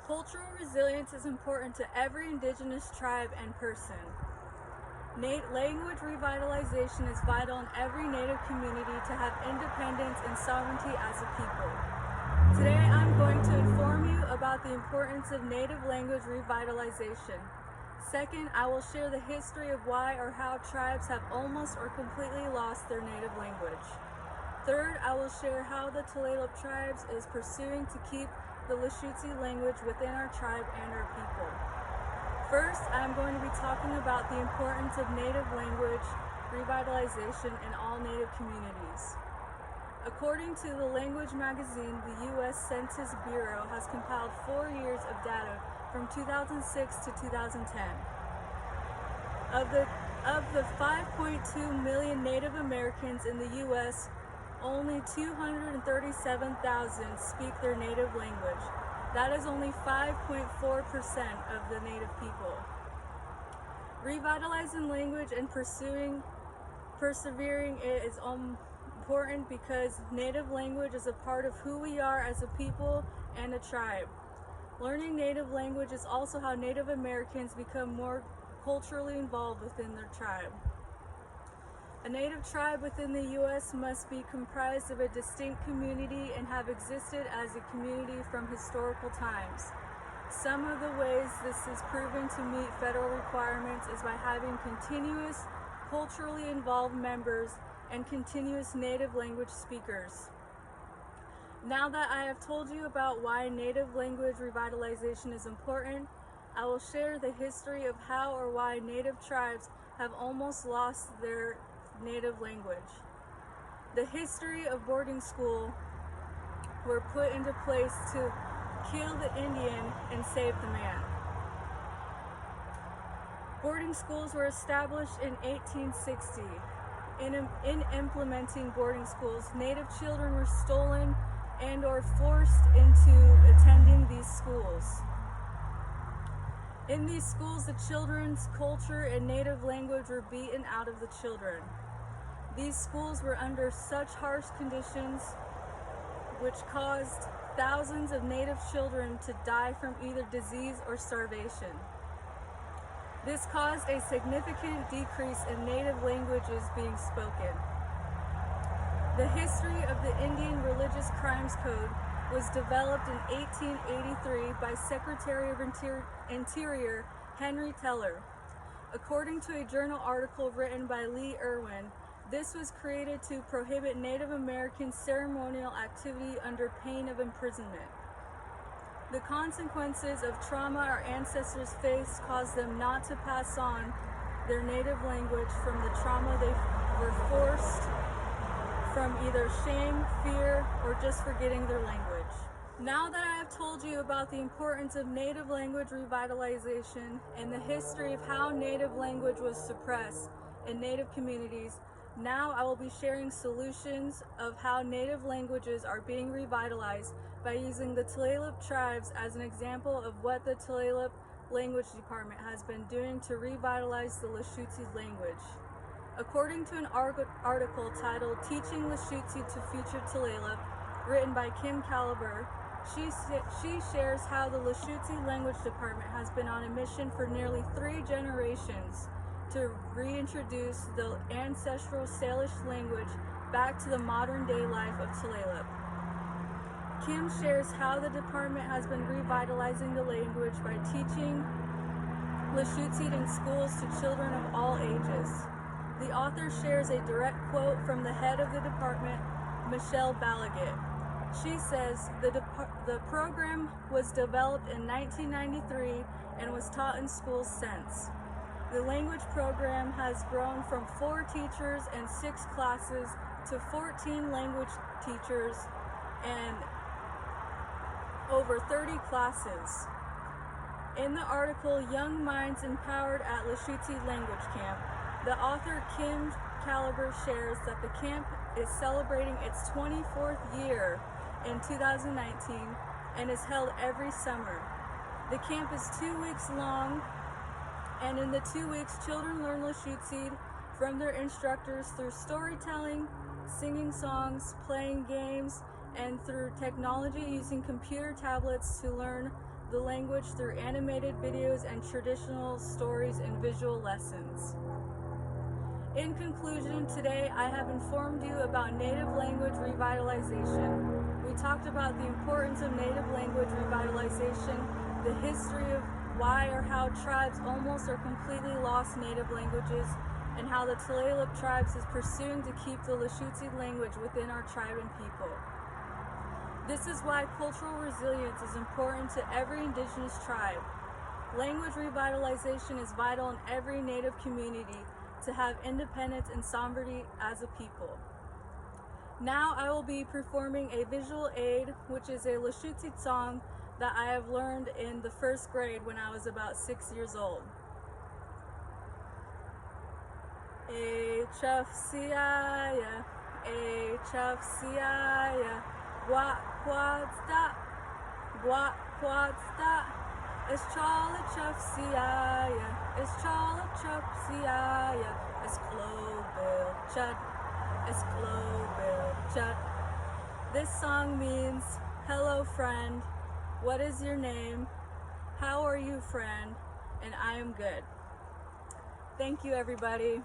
Cultural resilience is important to every indigenous tribe and person. Language revitalization is vital in every Native community to have independence and sovereignty as a people. Today I'm going to inform you about the importance of Native language revitalization. Second, I will share the history of why or how tribes have almost or completely lost their native language. Third, I will share how the Tulalip tribes is pursuing to keep the Lushootseed language within our tribe and our people. First, I'm going to be talking about the importance of Native language revitalization in all Native communities. According to the Language magazine, the U.S. Census Bureau has compiled 4 years of data from 2006 to 2010. Of the 5.2 million Native Americans in the U.S., only 237,000 speak their native language. That is only 5.4% of the Native people. Revitalizing language and persevering it is important because Native language is a part of who we are as a people and a tribe. Learning Native language is also how Native Americans become more culturally involved within their tribe. A Native tribe within the U.S. must be comprised of a distinct community and have existed as a community from historical times. Some of the ways this is proven to meet federal requirements is by having continuous, culturally involved members and continuous Native language speakers. Now that I have told you about why Native language revitalization is important, I will share the history of how or why Native tribes have almost lost their native language. The history of boarding school were put into place to kill the Indian and save the man. Boarding schools were established in 1860. In implementing boarding schools, Native children were stolen and or forced into attending these schools. In these schools, the children's culture and native language were beaten out of the children. These schools were under such harsh conditions which caused thousands of Native children to die from either disease or starvation. This caused a significant decrease in Native languages being spoken. The history of the Indian Religious Crimes Code was developed in 1883 by Secretary of Interior Henry Teller. According to a journal article written by Lee Irwin, this was created to prohibit Native American ceremonial activity under pain of imprisonment. The consequences of trauma our ancestors faced caused them not to pass on their native language from the trauma they were forced from either shame, fear, or just forgetting their language. Now that I have told you about the importance of Native language revitalization and the history of how Native language was suppressed in Native communities, now I will be sharing solutions of how Native languages are being revitalized by using the Tulalip tribes as an example of what the Tulalip Language Department has been doing to revitalize the Lushootseed language. According to an article titled Teaching Lushootseed to Future Tulalip, written by Kim Caliber, she shares how the Lushootseed Language Department has been on a mission for nearly 3 generations to reintroduce the ancestral Salish language back to the modern day life of Tulalip. Kim shares how the department has been revitalizing the language by teaching Lushootseed in schools to children of all ages. The author shares a direct quote from the head of the department, Michelle Balaguet. She says, the program was developed in 1993 and was taught in schools since. The language program has grown from 4 teachers and 6 classes to 14 language teachers and over 30 classes. In the article, Young Minds Empowered at Lushootseed Language Camp, the author Kim Caliber shares that the camp is celebrating its 24th year in 2019 and is held every summer. The camp is 2 weeks long, and in the 2 weeks, children learn Lushootseed from their instructors through storytelling, singing songs, playing games, and through technology using computer tablets to learn the language through animated videos and traditional stories and visual lessons. In conclusion, today I have informed you about native language revitalization. We talked about the importance of native language revitalization, the history of why or how tribes almost or completely lost native languages, and how the Tulalip tribes is pursuing to keep the Lushootseed language within our tribe and people. This is why cultural resilience is important to every indigenous tribe. Language revitalization is vital in every native community to have independence and sovereignty as a people. Now I will be performing a visual aid, which is a Lushootseed song that I have learned in the first grade when I was about 6 years old. A chufsiaya, a chufsiaya, guat quad stop, guat quad stop. Es chala chufsiaya, es chala chufsiaya, es clobil chud, es clobil chud. This song means, hello friend, what is your name? How are you, friend? And I am good. Thank you, everybody.